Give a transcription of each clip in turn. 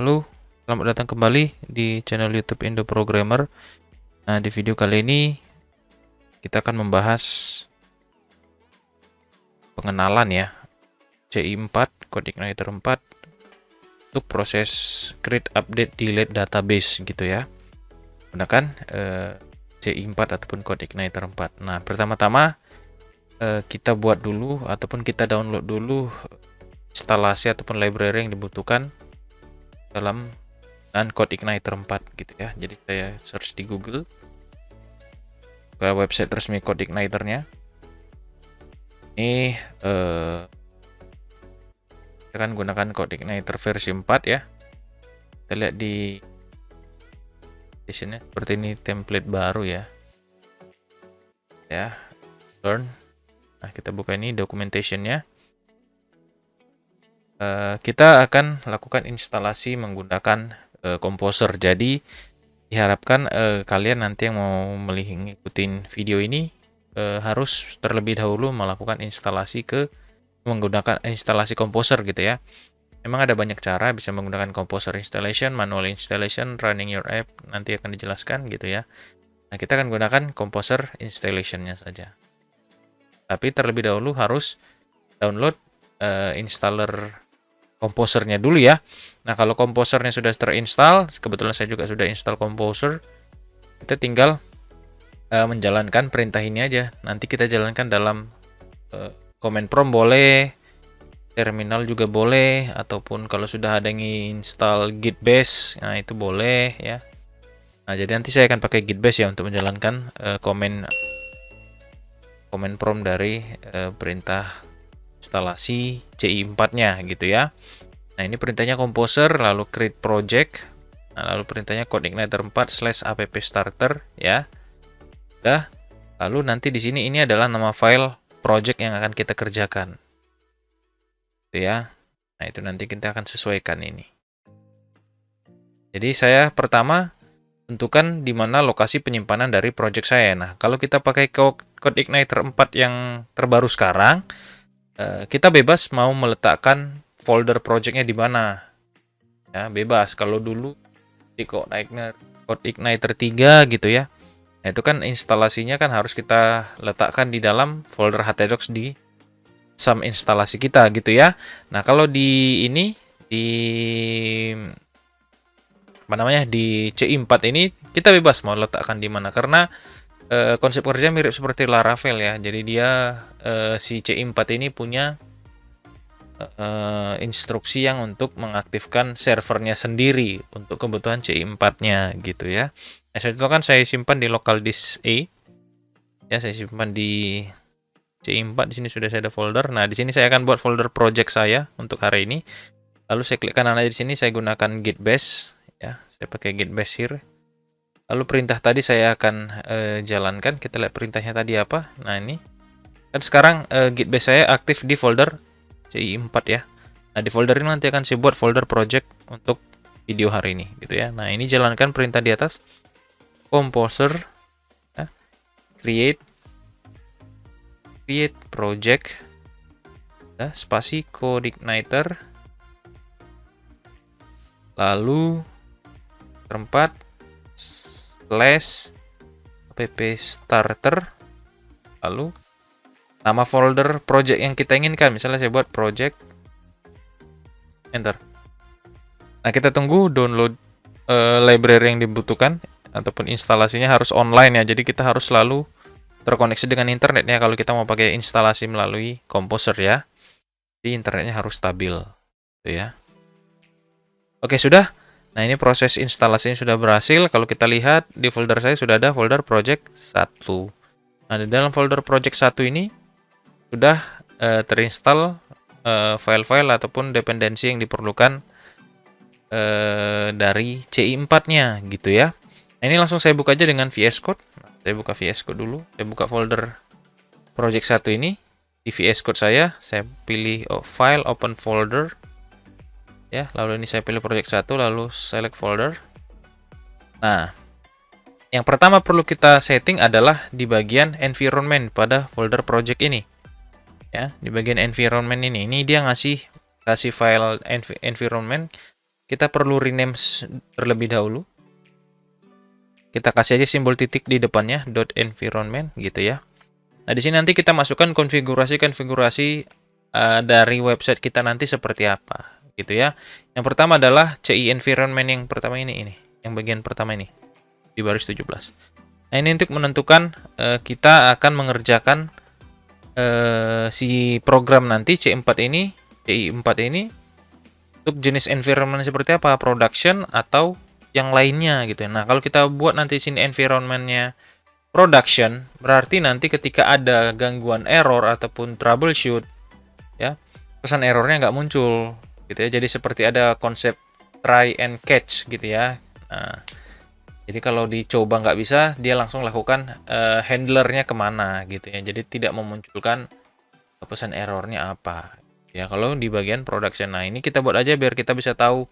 Halo, selamat datang kembali di channel YouTube Indo Programmer. Nah, di video kali ini kita akan membahas pengenalan ya CI4, CodeIgniter 4 untuk proses create, update, delete database gitu ya. Gunakan CI4 ataupun CodeIgniter 4. Nah, pertama-tama kita buat dulu ataupun kita download dulu instalasi ataupun library yang dibutuhkan dalam CodeIgniter 4 gitu ya. Jadi saya search di Google ke website resmi CodeIgniter-nya. Ini kita akan gunakan CodeIgniter versi 4 ya. Kita lihat di seperti ini, template baru ya. Ya, learn. Nah, kita buka ini documentation-nya. Kita akan lakukan instalasi menggunakan Composer. Jadi diharapkan kalian nanti yang mau mengikuti video ini harus terlebih dahulu melakukan instalasi menggunakan instalasi Composer gitu ya. Memang ada banyak cara, bisa menggunakan Composer installation, manual installation, running your app, nanti akan dijelaskan gitu ya. Nah, kita akan gunakan Composer installation-nya saja. Tapi terlebih dahulu harus download installer Composer-nya dulu ya. Nah, kalau Composer-nya sudah terinstall, kebetulan saya juga sudah install Composer, kita tinggal menjalankan perintah ini aja. Nanti kita jalankan dalam command prompt boleh, terminal juga boleh, ataupun kalau sudah ada yang install git bash, nah itu boleh ya. Nah, jadi nanti saya akan pakai git bash ya untuk menjalankan command prompt dari perintah instalasi CI4-nya gitu ya. Nah, ini perintahnya Composer, lalu create project, nah, lalu perintahnya CodeIgniter 4/app starter ya. Udah. Lalu nanti di sini ini adalah nama file project yang akan kita kerjakan. Gitu ya. Nah, itu nanti kita akan sesuaikan ini. Jadi saya pertama tentukan di mana lokasi penyimpanan dari project saya. Nah, kalau kita pakai CodeIgniter 4 yang terbaru sekarang, kita bebas mau meletakkan folder projectnya di mana ya, bebas. Kalau dulu di CodeIgniter 3 gitu ya, nah itu kan instalasinya kan harus kita letakkan di dalam folder htdocs di sum instalasi kita gitu ya. Nah, kalau di ini di di CI4 ini kita bebas mau letakkan di mana, karena konsep kerja mirip seperti Laravel ya. Jadi dia si CI4 ini punya instruksi yang untuk mengaktifkan servernya sendiri untuk kebutuhan CI4-nya gitu ya. Nah, itu kan saya simpan di local disk A. Ya, saya simpan di CI4. Di sini sudah saya ada folder. Nah, di sini saya akan buat folder project saya untuk hari ini. Lalu saya klik kanan aja di sini, saya gunakan git bash ya. Saya pakai git bash here. Lalu perintah tadi saya akan jalankan. Kita lihat perintahnya tadi apa. Nah, ini kan sekarang git bash saya aktif di folder CI4 ya. Nah, di folder ini nanti akan saya buat folder project untuk video hari ini gitu ya. Nah, ini jalankan perintah di atas. Composer ya. create project ya, spasi CodeIgniter, lalu tempat /app starter, lalu nama folder project yang kita inginkan. Misalnya saya buat project, enter. Nah, kita tunggu download library yang dibutuhkan ataupun instalasinya harus online ya. Jadi kita harus selalu terkoneksi dengan internet ya kalau kita mau pakai instalasi melalui Composer ya. Jadi internetnya harus stabil gitu ya. Oke, sudah. Nah, ini proses instalasinya sudah berhasil. Kalau kita lihat di folder saya sudah ada folder project 1. Nah, di dalam folder project 1 ini sudah terinstall file-file ataupun dependensi yang diperlukan dari CI4-nya gitu ya. Nah, ini langsung saya buka aja dengan VS Code. Nah, saya buka VS Code dulu. Saya buka folder project 1 ini. Di VS Code saya pilih file, open folder. Ya, lalu ini saya pilih project 1, lalu select folder. Nah, yang pertama perlu kita setting adalah di bagian environment pada folder project ini. Ya, di bagian environment ini dia kasih file environment. kita perlu rename terlebih dahulu. Kita kasih aja simbol titik di depannya .environment gitu ya. Nah, di sini nanti kita masukkan konfigurasi dari website kita nanti seperti apa gitu ya. Yang pertama adalah CI environment yang pertama ini, yang bagian pertama ini di baris 17. Nah, ini untuk menentukan kita akan mengerjakan si program nanti CI4 ini untuk jenis environment seperti apa, production atau yang lainnya gitu. Nah, kalau kita buat nanti sini environmentnya production, berarti nanti ketika ada gangguan error ataupun troubleshoot ya, pesan errornya nggak muncul gitu ya. Jadi seperti ada konsep try and catch gitu ya. Nah, jadi kalau dicoba nggak bisa, dia langsung lakukan handlernya kemana gitu ya. Jadi tidak memunculkan pesan errornya apa ya kalau di bagian production. Nah, ini kita buat aja biar kita bisa tahu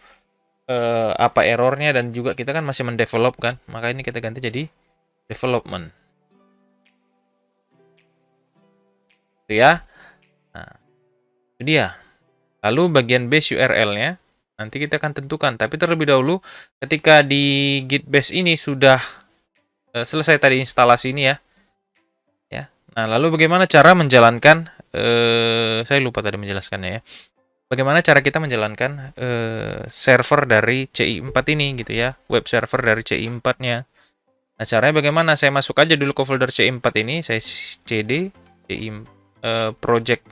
apa errornya, dan juga kita kan masih mendevelop kan, maka ini kita ganti jadi development itu ya. Nah, itu dia. Lalu bagian base URL-nya nanti kita akan tentukan, tapi terlebih dahulu ketika di Git base ini sudah selesai tadi instalasi ini ya. Nah, lalu bagaimana cara menjalankan saya lupa tadi menjelaskannya ya. Bagaimana cara kita menjalankan server dari CI4 ini gitu ya, web server dari CI4-nya. Nah, caranya bagaimana? Saya masuk aja dulu ke folder CI4 ini, saya cd CI project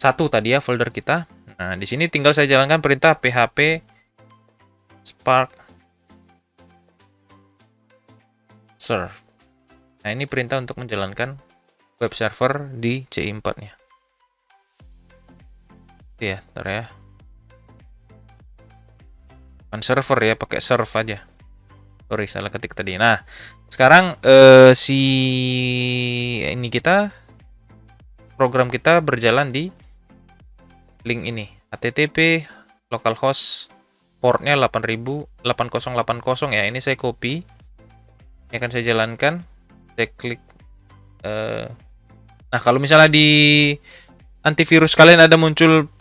1 tadi ya folder kita. Nah, di sini tinggal saya jalankan perintah php spark serve. Nah, ini perintah untuk menjalankan web server di CI4-nya. Ya, ntar ya. Bukan server ya, pakai serve aja. Sorry, salah ketik tadi. Nah, sekarang si ini kita program kita berjalan di link ini. http localhost portnya 8080 ya. Ini saya copy. Ini akan saya jalankan. Saya klik. Nah, kalau misalnya di antivirus kalian ada muncul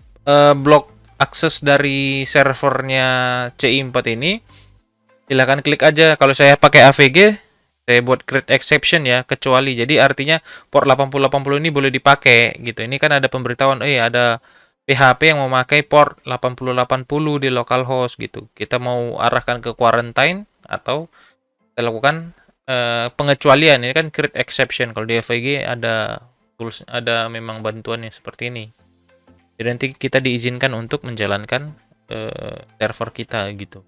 blok akses dari servernya CI4 ini, silahkan klik aja. Kalau saya pakai AVG, saya buat create exception ya, kecuali. Jadi artinya port 8080 ini boleh dipakai gitu. Ini kan ada pemberitahuan, ada PHP yang memakai port 8080 di localhost gitu. Kita mau arahkan ke quarantine atau kita lakukan pengecualian. Ini kan create exception. Kalau di AVG ada tools, ada memang bantuannya seperti ini. Jadi nanti kita diizinkan untuk menjalankan server kita gitu.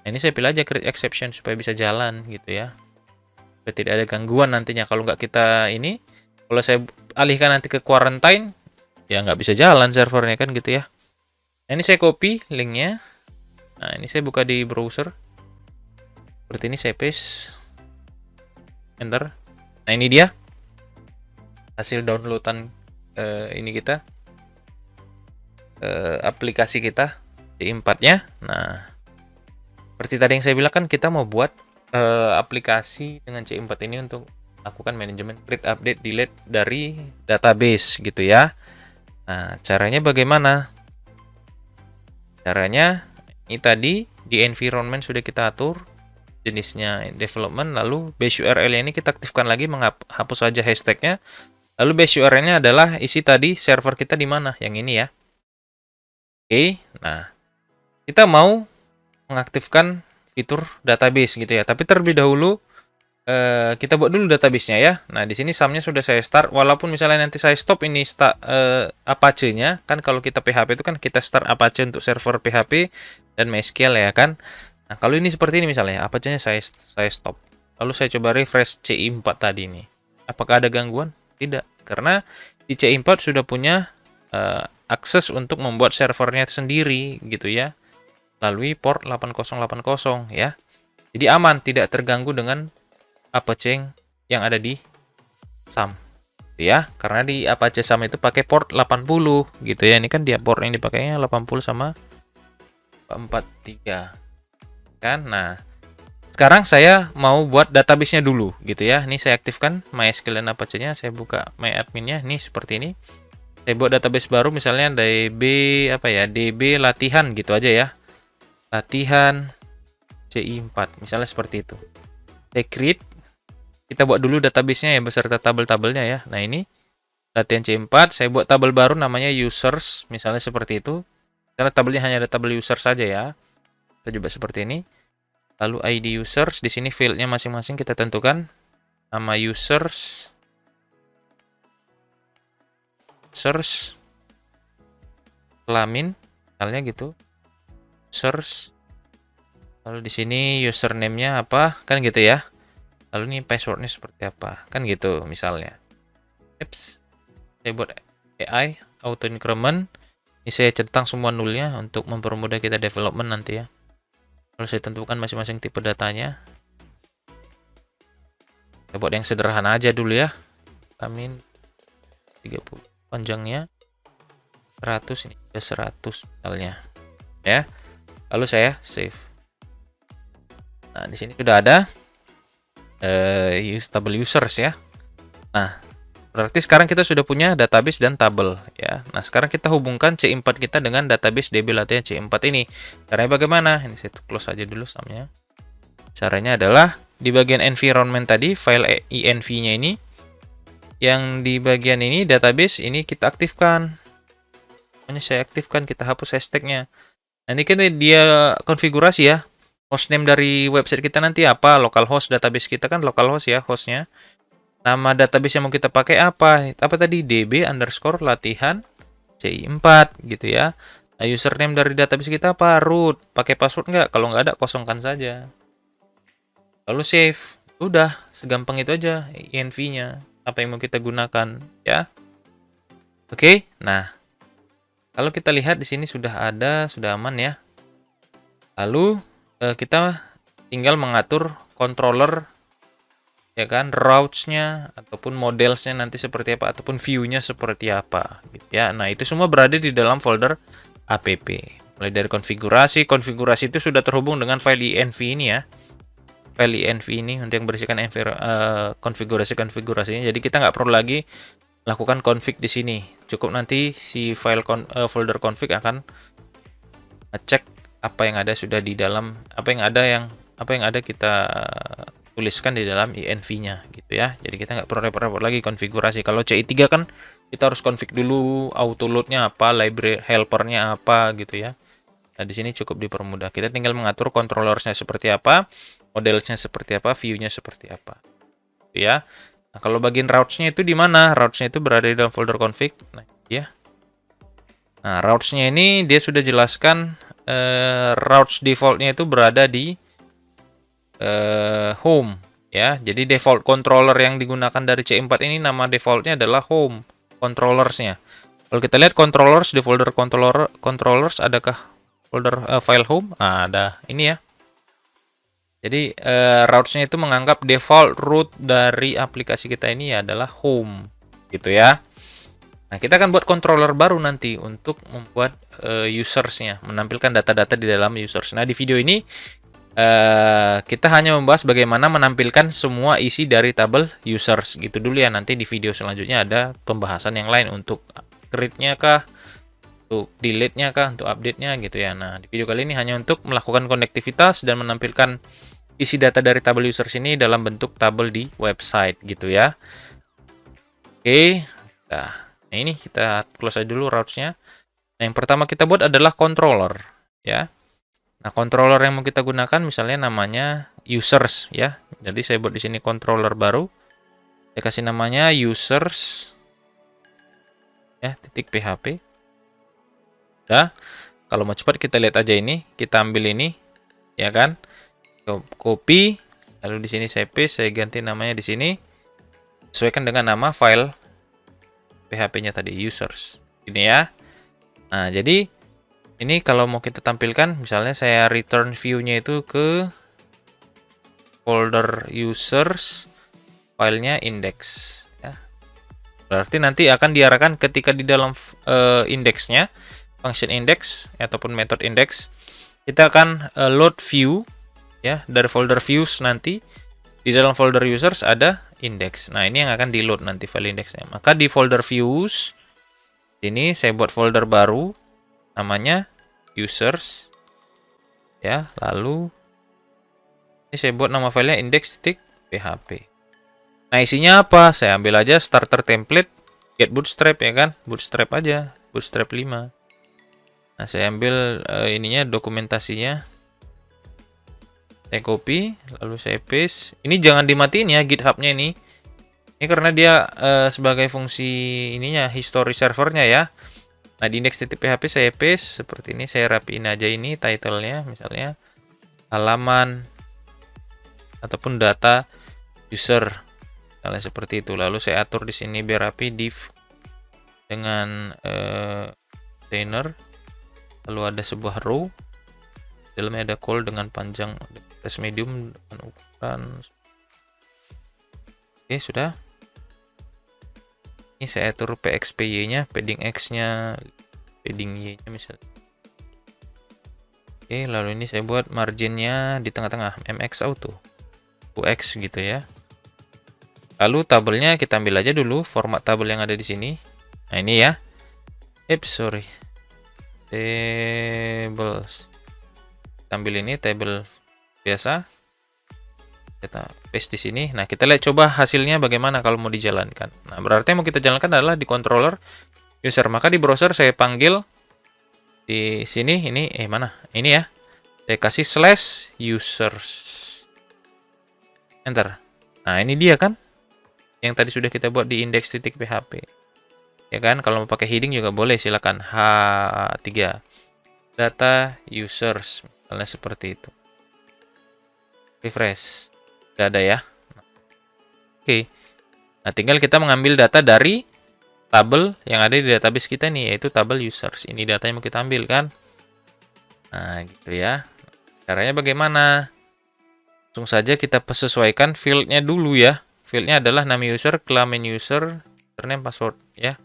Nah, ini saya pilih aja create exception supaya bisa jalan gitu ya. Supaya tidak ada gangguan nantinya. Kalau nggak kita ini, kalau saya alihkan nanti ke quarantine, ya nggak bisa jalan servernya kan gitu ya. Nah, ini saya copy linknya. Nah, ini saya buka di browser. Seperti ini saya paste. Enter. Nah, ini dia hasil downloadan ini kita. Aplikasi kita CI4-nya. Nah, seperti tadi yang saya bilang kan kita mau buat aplikasi dengan CI4 ini untuk lakukan manajemen create, update, delete dari database gitu ya. Nah, caranya bagaimana? Caranya ini tadi di environment sudah kita atur jenisnya development, lalu base URL ini kita aktifkan lagi, menghapus saja hashtagnya. Lalu base URL-nya adalah isi tadi server kita di mana, yang ini ya. Oke, nah kita mau mengaktifkan fitur database gitu ya. Tapi terlebih dahulu kita buat dulu database-nya ya. Nah, di sini sumnya sudah saya start. Walaupun misalnya nanti saya stop ini Apache-nya, kan kalau kita PHP itu kan kita start Apache untuk server PHP dan MySQL ya kan. Nah, kalau ini seperti ini misalnya, Apache-nya saya stop. Lalu saya coba refresh CI4 tadi ini. Apakah ada gangguan? Tidak, karena di CI4 sudah punya akses untuk membuat servernya sendiri gitu ya, melalui port 8080 ya. Jadi aman, tidak terganggu dengan Apache yang ada di SAM ya, karena di Apache SAM itu pakai port 80 gitu ya. Ini kan dia port yang dipakainya 80 sama 43 kan. Nah, sekarang saya mau buat database-nya dulu gitu ya. Ini saya aktifkan MySQL dan Apache-nya, saya buka MyAdmin-nya. Ini seperti ini. Saya buat database baru misalnya DB DB latihan gitu aja ya. latihan CI4, misalnya seperti itu. Saya create, kita buat dulu database-nya ya beserta tabel-tabelnya ya. Nah ini latihan C4, saya buat tabel baru namanya users, misalnya seperti itu. Karena tabelnya hanya ada tabel user saja ya. Kita coba seperti ini. Lalu ID users, di sini fieldnya masing-masing kita tentukan. Nama users, kelamin, misalnya gitu. Users. Lalu di sini username-nya apa? Kan gitu ya. Lalu ini password-nya seperti apa? Kan gitu misalnya. Apps. Saya buat AI, auto increment. Ini saya centang semua nulnya untuk mempermudah kita development nanti ya. Lalu saya tentukan masing-masing tipe datanya. Saya buat yang sederhana aja dulu ya. Amin 30 panjangnya 100, ini juga 100 misalnya. Ya. Lalu saya save. Nah, di sini sudah ada tabel users ya. Nah, berarti sekarang kita sudah punya database dan tabel ya. Nah, sekarang kita hubungkan C4 kita dengan database DB latihan C4 ini. Caranya bagaimana? Ini saya close aja dulu sumnya. Caranya adalah di bagian environment tadi, file env-nya ini, yang di bagian ini database ini kita aktifkan. Pokoknya saya aktifkan, kita hapus hashtagnya. Nah, ini kan dia konfigurasi ya. Hostname dari website kita nanti apa? Localhost, database kita kan localhost ya hostnya. Nama database yang mau kita pakai apa? Apa tadi? DB_latihan CI4 gitu ya. Nah, username dari database kita apa? Root. Pakai password nggak? Kalau nggak ada, kosongkan saja. Lalu save. Udah, segampang itu aja env-nya. Apa yang mau kita gunakan ya. Oke, nah. Kalau kita lihat di sini sudah ada, sudah aman ya. Lalu kita tinggal mengatur controller ya kan, routes-nya ataupun models-nya nanti seperti apa, ataupun view-nya seperti apa gitu ya. Nah, itu semua berada di dalam folder app. Mulai dari konfigurasi itu sudah terhubung dengan file env ini ya. File env ini untuk yang berisikan konfigurasinya. Jadi kita nggak perlu lagi lakukan config di sini. Cukup nanti si file folder config akan ngecek apa yang ada sudah di dalam, apa yang ada kita tuliskan di dalam env-nya gitu ya. Jadi kita nggak perlu repot-repot lagi konfigurasi. Kalau CI3 kan kita harus config dulu auto load-nya apa, library helper-nya apa gitu ya. Nah, di sini cukup dipermudah. Kita tinggal mengatur controllers-nya seperti apa, models-nya seperti apa, view-nya seperti apa. Gitu ya. Nah, kalau bagian routes-nya itu di mana? Routes-nya itu berada di dalam folder config. Nah, ya. Nah, routes-nya ini dia sudah jelaskan routes default-nya itu berada di home ya. Jadi default controller yang digunakan dari C4 ini nama defaultnya adalah home controllers-nya. Kalau kita lihat controllers di folder controllers adakah folder file home? Nah, ada ini ya. Jadi routes-nya itu menganggap default root dari aplikasi kita ini adalah home gitu ya. Nah, kita akan buat controller baru nanti untuk membuat users-nya, menampilkan data-data di dalam users. Nah, di video ini kita hanya membahas bagaimana menampilkan semua isi dari tabel users gitu dulu ya. Nanti di video selanjutnya ada pembahasan yang lain untuk create-nya kah, untuk delete-nya kah, untuk update-nya gitu ya. Nah, di video kali ini hanya untuk melakukan konektivitas dan menampilkan isi data dari tabel users ini dalam bentuk tabel di website gitu ya. Oke, nah ini kita close aja dulu routes-nya. Nah, yang pertama kita buat adalah controller ya. Nah, controller yang mau kita gunakan misalnya namanya users ya. Jadi saya buat di sini controller baru. Saya kasih namanya users ya, .php. Nah, kalau mau cepat kita lihat aja ini, kita ambil ini ya kan. Copy, lalu di sini saya paste, saya ganti namanya di sini. Sesuaikan dengan nama file PHP-nya tadi users. Ini ya. Nah, jadi ini kalau mau kita tampilkan, misalnya saya return view-nya itu ke folder users, filenya index. Ya. Berarti nanti akan diarahkan ketika di dalam indeksnya, function index ataupun method index, kita akan load view ya dari folder views nanti. Di dalam folder users ada index. Nah, ini yang akan di load nanti file indexnya. Maka di folder views ini saya buat folder baru namanya users. ya. Lalu ini saya buat nama filenya index.php. Nah, isinya apa? Saya ambil aja starter template, get bootstrap ya kan? Bootstrap aja, bootstrap 5. Nah, saya ambil ininya, dokumentasinya. Saya copy, lalu saya paste. Ini jangan dimatiin ya GitHub-nya ini. Ini karena dia sebagai fungsi ininya, history servernya ya. Nah, di index.php saya paste seperti ini. Saya rapiin aja ini title-nya, misalnya halaman ataupun data user. Misalnya seperti itu. Lalu saya atur di sini biar rapi, div dengan container. Lalu ada sebuah row. Dalamnya ada call dengan panjang text medium dengan ukuran. Oke, sudah. Ini saya atur pxpy-nya, padding x-nya, padding y-nya misalnya. Oke, lalu ini saya buat marginnya di tengah-tengah, mx auto, ux gitu ya. Lalu tabelnya kita ambil aja dulu, format tabel yang ada di sini. Nah, ini ya. Tables. Kita ambil ini table biasa. Kita paste di sini. Nah, kita lihat coba hasilnya bagaimana kalau mau dijalankan. Nah, berarti yang mau kita jalankan adalah di controller user. Maka di browser saya panggil di sini ini mana? Ini ya. Saya kasih /users. Enter. Nah, ini dia kan yang tadi sudah kita buat di index.php. Ya kan? Kalau mau pakai heading juga boleh, silakan H3. Data users. Misalnya seperti itu. Refresh. Sudah ada ya. Oke. Nah, tinggal kita mengambil data dari tabel yang ada di database kita nih, yaitu tabel users. Ini data yang mau kita ambil kan. Nah, gitu ya. Caranya bagaimana? Langsung saja kita sesuaikan field-nya dulu ya. Field-nya adalah nama user, kelamin user, username, password ya.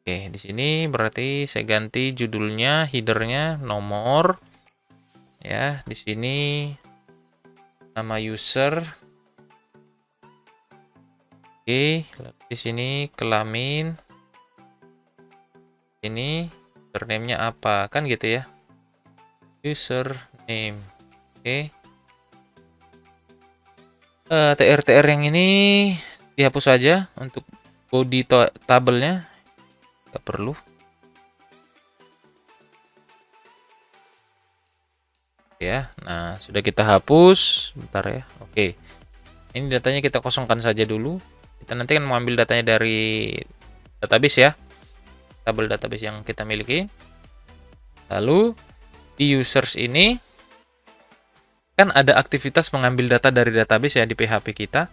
Oke, di sini berarti saya ganti judulnya, header-nya, nomor. Ya, di sini nama user. Oke, di sini kelamin. Ini username-nya apa? Kan gitu ya. Username. Oke. TR yang ini dihapus saja untuk body tabelnya. Nggak perlu. Ya, nah sudah kita hapus. Bentar ya. Oke. Ini datanya kita kosongkan saja dulu. Kita nanti akan mengambil datanya dari database ya. Tabel database yang kita miliki. Lalu di users ini kan ada aktivitas mengambil data dari database ya di PHP kita.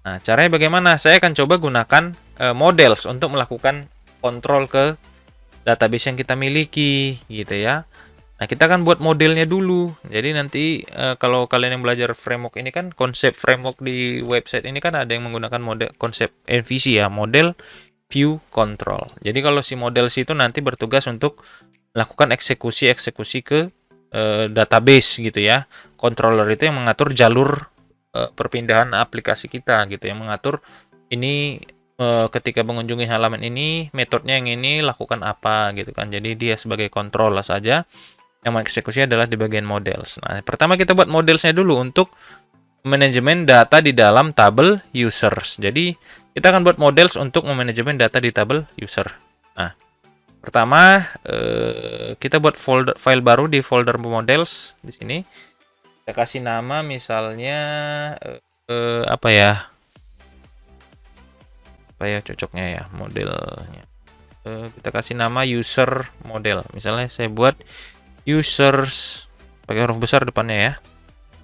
Nah, caranya bagaimana? Saya akan coba gunakan models untuk melakukan kontrol ke database yang kita miliki gitu ya. Nah, kita akan buat modelnya dulu. Jadi nanti kalau kalian yang belajar framework ini kan, konsep framework di website ini kan ada yang menggunakan model konsep MVC ya, model view control. Jadi kalau si model itu nanti bertugas untuk melakukan eksekusi ke database gitu ya. Controller itu yang mengatur jalur perpindahan aplikasi kita gitu, yang mengatur ini ketika mengunjungi halaman ini metodenya yang ini lakukan apa gitu kan. Jadi dia sebagai controller saja, yang mengeksekusi adalah di bagian models. Nah, pertama kita buat modelsnya dulu untuk manajemen data di dalam tabel users. Jadi kita akan buat models untuk memanajemen data di tabel user. Nah, pertama kita buat file baru di folder models di sini. Kita kasih nama misalnya apa ya? Apa ya cocoknya ya modelnya? Kita kasih nama user model. Misalnya saya buat users pakai huruf besar depannya ya.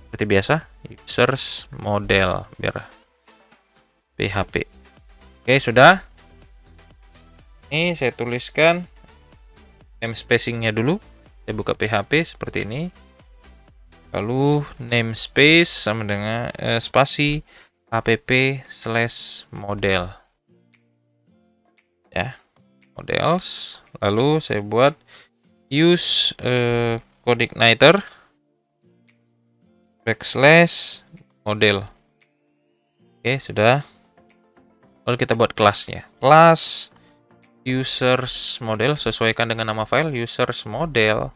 Seperti biasa, users model biar PHP. Oke, sudah. Ini saya tuliskan namespacing-nya dulu. Saya buka PHP seperti ini. Lalu namespace sama dengan spasi app/model. Ya, models. Lalu saya buat use CodeIgniter /model. Oke, sudah. Lalu kita buat kelasnya. Kelas users model, sesuaikan dengan nama file users model.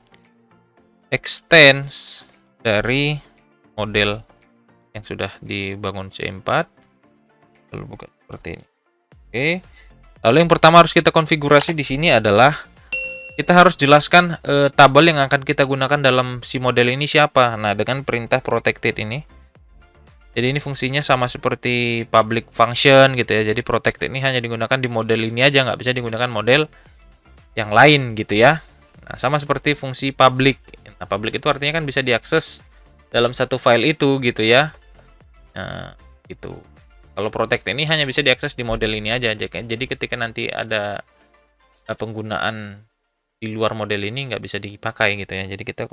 extends dari model yang sudah dibangun C4. Lalu buka seperti ini. Oke. Lalu yang pertama harus kita konfigurasi di sini adalah kita harus jelaskan tabel yang akan kita gunakan dalam si model ini siapa. Nah, dengan perintah protected ini. Jadi ini fungsinya sama seperti public function gitu ya. Jadi protected ini hanya digunakan di model ini aja, nggak bisa digunakan model yang lain gitu ya. Nah, sama seperti fungsi public. Nah, public itu artinya kan bisa diakses dalam satu file itu gitu ya. Nah, gitu. Kalau protect ini hanya bisa diakses di model ini aja. Jadi ketika nanti ada penggunaan di luar model ini nggak bisa dipakai gitu ya. Jadi kita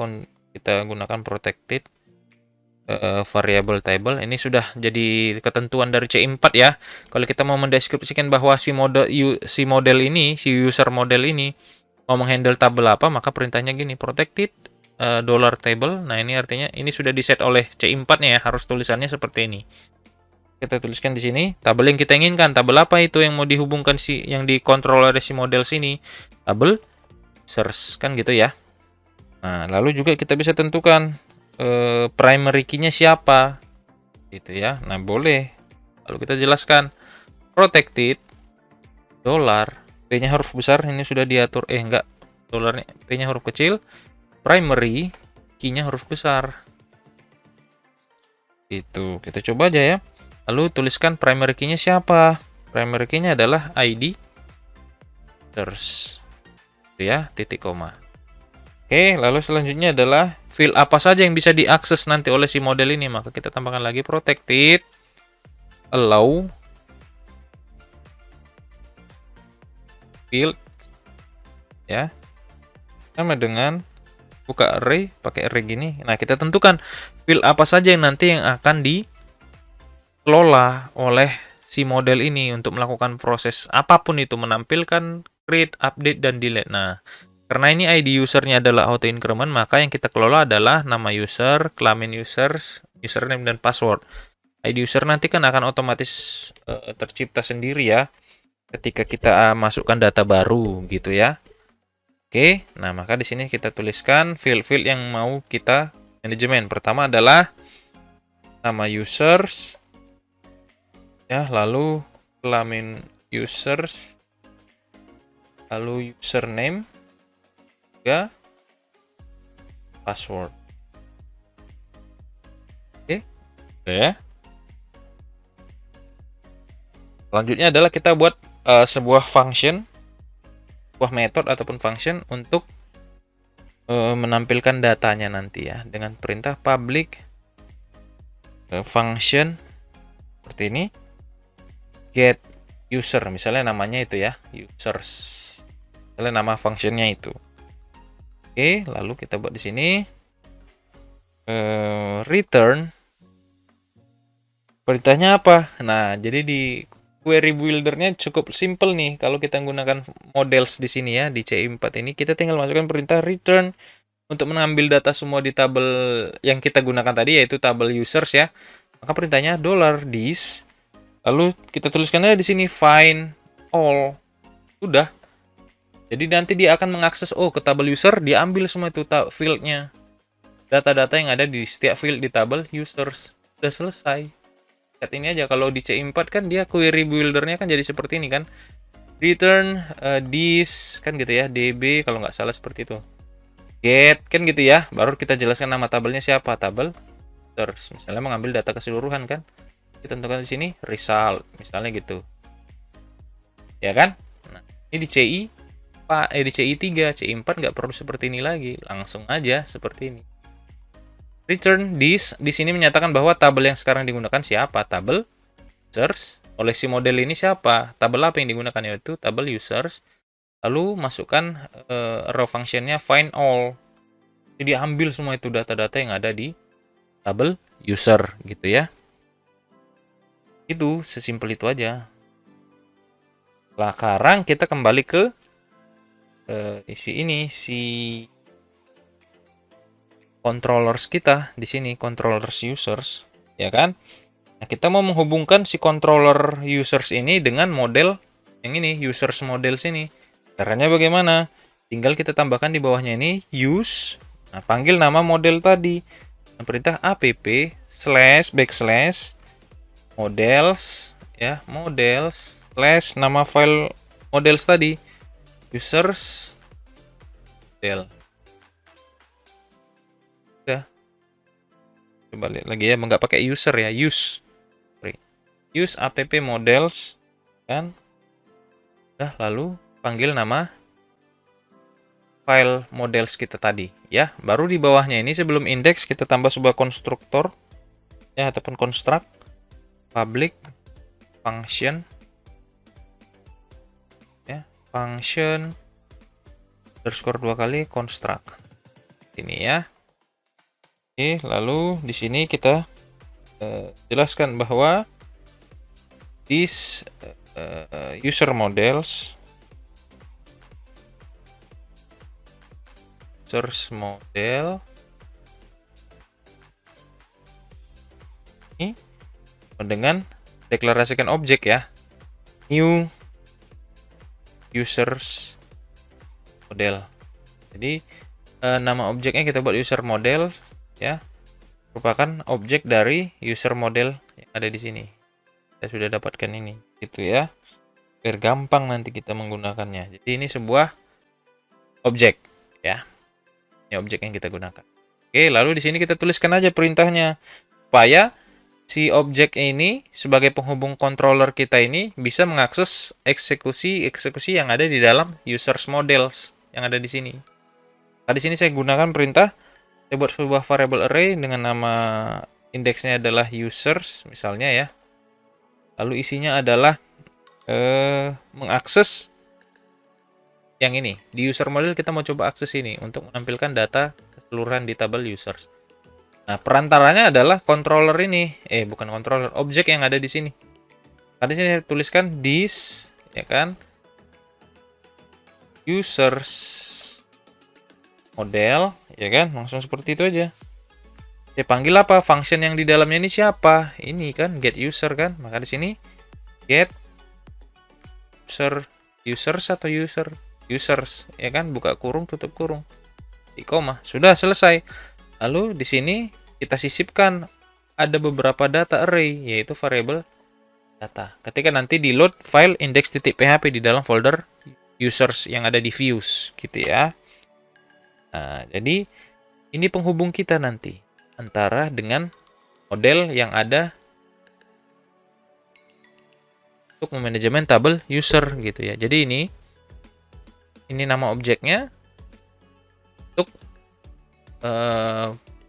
gunakan protected variable table. Ini sudah jadi ketentuan dari C4 ya. Kalau kita mau mendeskripsikan bahwa si model ini, si user model ini mau menghandle tabel apa, maka perintahnya gini, protected $table. Nah, ini artinya ini sudah di-set oleh C4-nya ya, harus tulisannya seperti ini. Kita tuliskan di sini tabel yang kita inginkan. Tabel apa itu yang mau dihubungkan yang dikontrol oleh si model sini? Tabel users kan gitu ya. Nah, lalu juga kita bisa tentukan primary key-nya siapa gitu ya. Nah, boleh. Lalu kita jelaskan protected $P-nya huruf besar, ini sudah diatur enggak, dolarnya P-nya huruf kecil, primary key-nya huruf besar. Itu kita coba aja ya. Lalu tuliskan primary key-nya siapa? Primary key-nya adalah ID users. Itu ya, titik koma. Oke, lalu selanjutnya adalah field apa saja yang bisa diakses nanti oleh si model ini. Maka kita tambahkan lagi protected allow field ya. Sama dengan buka array, pakai array gini. Nah, kita tentukan field apa saja yang nanti yang akan dikelola oleh si model ini untuk melakukan proses apapun itu, menampilkan, create, update, dan delete. Nah, karena ini ID usernya adalah auto increment, maka yang kita kelola adalah nama user, kelamin users, username, dan password. ID user nanti kan akan otomatis tercipta sendiri ya ketika kita masukkan data baru gitu ya. Oke, nah maka di sini kita tuliskan field-field yang mau kita manajemen. Pertama adalah nama users, ya, lalu kelamin users, lalu username, juga password. Oke, ya. Selanjutnya adalah kita buat sebuah function, sebuah metode ataupun function untuk menampilkan datanya nanti ya dengan perintah public function seperti ini, get user, misalnya namanya itu ya, users, misalnya nama functionnya itu. Oke, lalu kita buat di sini return, perintahnya apa? Nah, jadi di query builder-nya cukup simple nih. Kalau kita menggunakan models di sini ya, di C4 ini, kita tinggal masukkan perintah return untuk mengambil data semua di tabel yang kita gunakan tadi, yaitu tabel users ya. Maka perintahnya $this. Lalu kita tuliskan aja di sini find all. Sudah. Jadi nanti dia akan mengakses ke tabel user, dia ambil semua itu field-nya. Data-data yang ada di setiap field di tabel users. Sudah selesai. Lihat ini aja, kalau di C4 kan dia query builder-nya kan jadi seperti ini kan. Return this kan gitu ya, db kalau nggak salah seperti itu. Get kan gitu ya, baru kita jelaskan nama tabelnya siapa, tabel users. Misalnya mengambil data keseluruhan kan. Kita tentukan di sini result misalnya gitu. Ya kan? Nah, ini di di CI3, C4 nggak perlu seperti ini lagi, langsung aja seperti ini. Return this di sini menyatakan bahwa tabel yang sekarang digunakan siapa? Tabel users. Oleh si model ini siapa? Tabel apa yang digunakan, yaitu tabel users. Lalu masukkan row functionnya find all. Jadi ambil semua itu data-data yang ada di tabel user gitu ya. Itu sesimpel itu aja. Nah, sekarang kita kembali ke si controllers kita di sini, controllers users, ya kan? Nah, kita mau menghubungkan si controller users ini dengan model yang ini, users model sini. Caranya bagaimana? Tinggal kita tambahkan di bawahnya ini use Nah, panggil nama model tadi. Nah, perintah app // models ya, models / nama file models tadi, users model. Udah. Coba lihat lagi ya, nggak pakai user ya, use app models kan. Udah, lalu panggil nama file models kita tadi ya. Baru di bawahnya ini sebelum index kita tambah sebuah konstruktor ya, ataupun construct public function ya, function underscore 2 kali construct ini ya. Oke, lalu di sini kita jelaskan bahwa this user models source model ini dengan deklarasikan objek ya, new users model. Jadi nama objeknya kita buat user model ya, merupakan objek dari user model yang ada di sini. Saya sudah dapatkan ini gitu ya, biar gampang nanti kita menggunakannya. Jadi ini sebuah objek ya, ini objek yang kita gunakan. Oke, lalu di sini kita tuliskan aja perintahnya supaya si objek ini sebagai penghubung controller kita ini bisa mengakses eksekusi yang ada di dalam users models yang ada di sini. Nah, di sini saya gunakan perintah, saya buat sebuah variable array dengan nama indeksnya adalah users misalnya ya. Lalu isinya adalah mengakses yang ini. Di user model kita mau coba akses ini untuk menampilkan data keseluruhan di tabel users. Nah, perantaranya adalah controller ini. Bukan controller, objek yang ada di sini. Tadi saya tuliskan this, ya kan? Users model, ya kan? Langsung seperti itu aja. Saya panggil apa? Function yang di dalamnya ini siapa? Ini kan get user kan? Maka di sini get users atau users, ya kan? Buka kurung, tutup kurung. Di koma. Sudah selesai. Lalu di sini kita sisipkan ada beberapa data array, yaitu variable data. Ketika nanti di load file index.php di dalam folder users yang ada di views, gitu ya. Nah, jadi ini penghubung kita nanti antara dengan model yang ada untuk memanajemen tabel user, gitu ya. Jadi ini nama objeknya untuk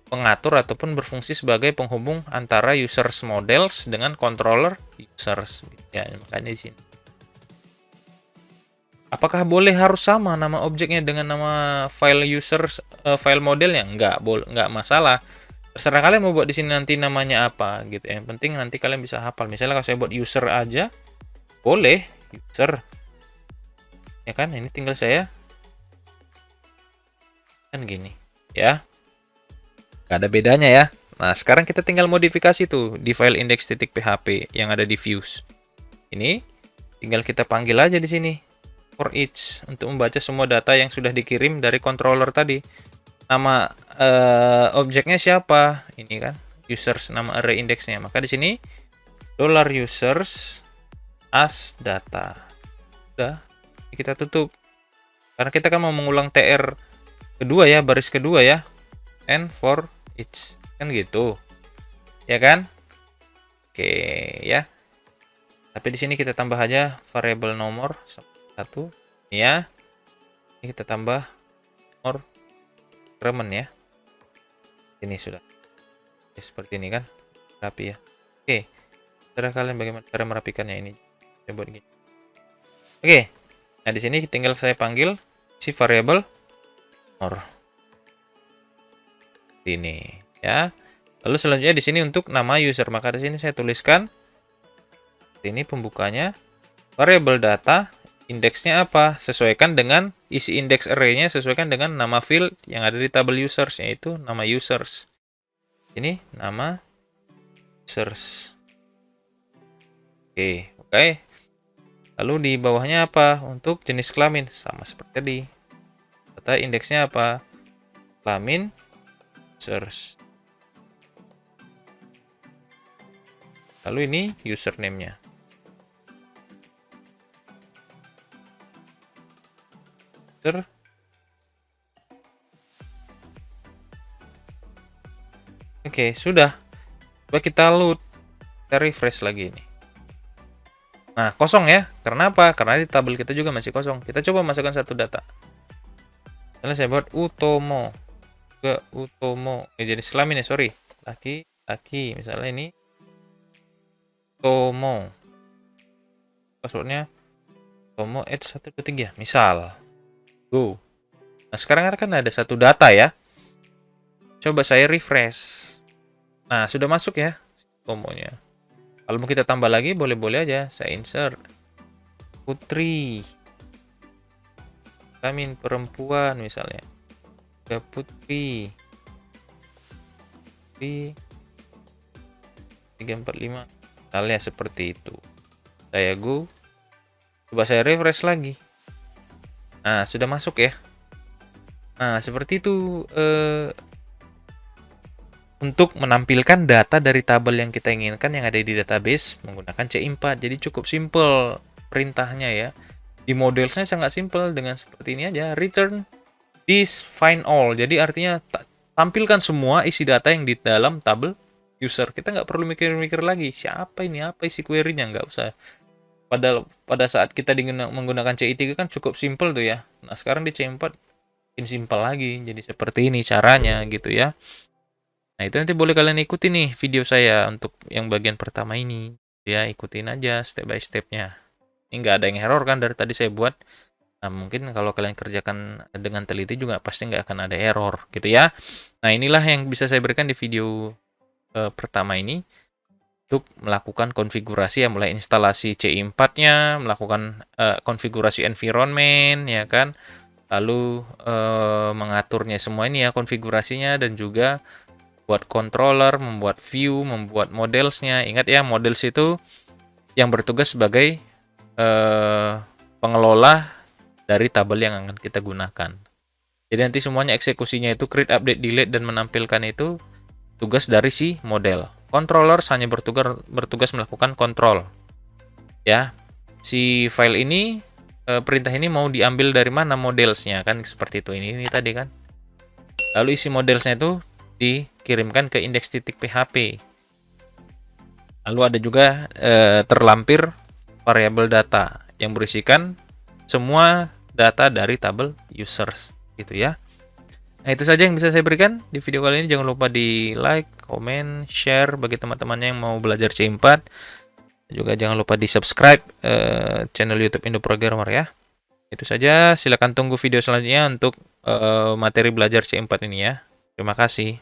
pengatur ataupun berfungsi sebagai penghubung antara users models dengan controller users ya, makanya di sini. Apakah boleh harus sama nama objeknya dengan nama file users file modelnya? Enggak masalah. Terserah kalian mau buat di sini nanti namanya apa gitu. Yang penting nanti kalian bisa hafal. Misalnya kalau saya buat user aja boleh user. Ya kan? Ini tinggal saya kan gini, ya. Gak ada bedanya ya. Nah, sekarang kita tinggal modifikasi tuh di file index.php yang ada di views. Ini tinggal kita panggil aja di sini for each untuk membaca semua data yang sudah dikirim dari controller tadi. Nama objeknya siapa? Ini kan users, nama array indexnya. Maka di sini $users as data. Udah, kita tutup. Karena kita kan mau mengulang tr kedua ya, baris kedua ya. And for each kan gitu, ya kan? Oke ya. Tapi di sini kita tambah aja variable nomor 1 ya. Ini kita tambah nomor increment ya. Ini sudah. Oke, seperti ini kan, rapi ya. Oke, cara kalian bagaimana cara merapikannya ini? Saya buat gini. Oke, nah di sini tinggal saya panggil si variable nomor ini ya. Lalu selanjutnya di sini untuk nama user, maka di sini saya tuliskan ini pembukanya variable data, indeksnya apa? Sesuaikan dengan isi indeks array-nya, sesuaikan dengan nama field yang ada di tabel users, yaitu nama users. Ini nama users. Oke. Lalu di bawahnya apa? Untuk jenis kelamin sama seperti tadi. Data indeksnya apa? Lamin users. Lalu ini username-nya. Oke, sudah. Coba kita load. Kita refresh lagi ini. Nah, kosong ya. Karena apa? Karena di tabel kita juga masih kosong. Kita coba masukkan satu data. Misalnya saya buat Utomo. Juga Utomo. Jadi Kelamin ya, sorry. Laki. Misalnya ini. Utomo. Passwordnya Utomo @123. Misal. Go. Nah, sekarang kan ada satu data ya. Coba saya refresh. Nah, sudah masuk ya Utomonya. Kalau mau kita tambah lagi, boleh-boleh aja. Saya insert. Putri. Kelamin perempuan misalnya. Ke Putri. 345. Misalnya seperti itu. Saya go. Coba saya refresh lagi. Nah, sudah masuk ya. Nah, seperti itu untuk menampilkan data dari tabel yang kita inginkan yang ada di database menggunakan C4. Jadi cukup simple perintahnya ya. Di modelsnya sangat simple dengan seperti ini aja. Return this find all. Jadi artinya tampilkan semua isi data yang di dalam tabel user. Kita nggak perlu mikir-mikir lagi. Siapa ini? Apa isi query-nya? Nggak usah. Pada saat kita menggunakan CI3 kan cukup simple tuh ya. Nah, sekarang di C4 makin simple lagi. Jadi seperti ini caranya gitu ya. Nah, itu nanti boleh kalian ikuti nih video saya untuk yang bagian pertama ini. Ya, ikutin aja step by step-nya. Ini nggak ada yang error kan dari tadi saya buat. Nah, mungkin kalau kalian kerjakan dengan teliti juga pasti nggak akan ada error gitu ya. Nah, inilah yang bisa saya berikan di video pertama ini. Untuk melakukan konfigurasi ya, mulai instalasi CI4-nya, melakukan konfigurasi environment, ya kan. Lalu mengaturnya semua ini ya, konfigurasinya, dan juga buat controller, membuat view, membuat modelsnya. Ingat ya, models itu yang bertugas sebagai pengelola dari tabel yang akan kita gunakan. Jadi nanti semuanya eksekusinya itu create, update, delete, dan menampilkan itu tugas dari si model. Controller hanya bertugas melakukan kontrol. Ya, si file ini, perintah ini mau diambil dari mana modelsnya kan seperti itu. Ini tadi kan. Lalu isi modelsnya itu dikirimkan ke index.php. Lalu ada juga terlampir variabel data yang berisikan semua data dari tabel users gitu ya. Nah, itu saja yang bisa saya berikan di video kali ini. Jangan lupa di like, komen, share bagi teman-teman yang mau belajar C4. Juga jangan lupa di subscribe channel YouTube Indo Programmer ya. Itu saja, silakan tunggu video selanjutnya untuk materi belajar C4 ini ya. Terima kasih.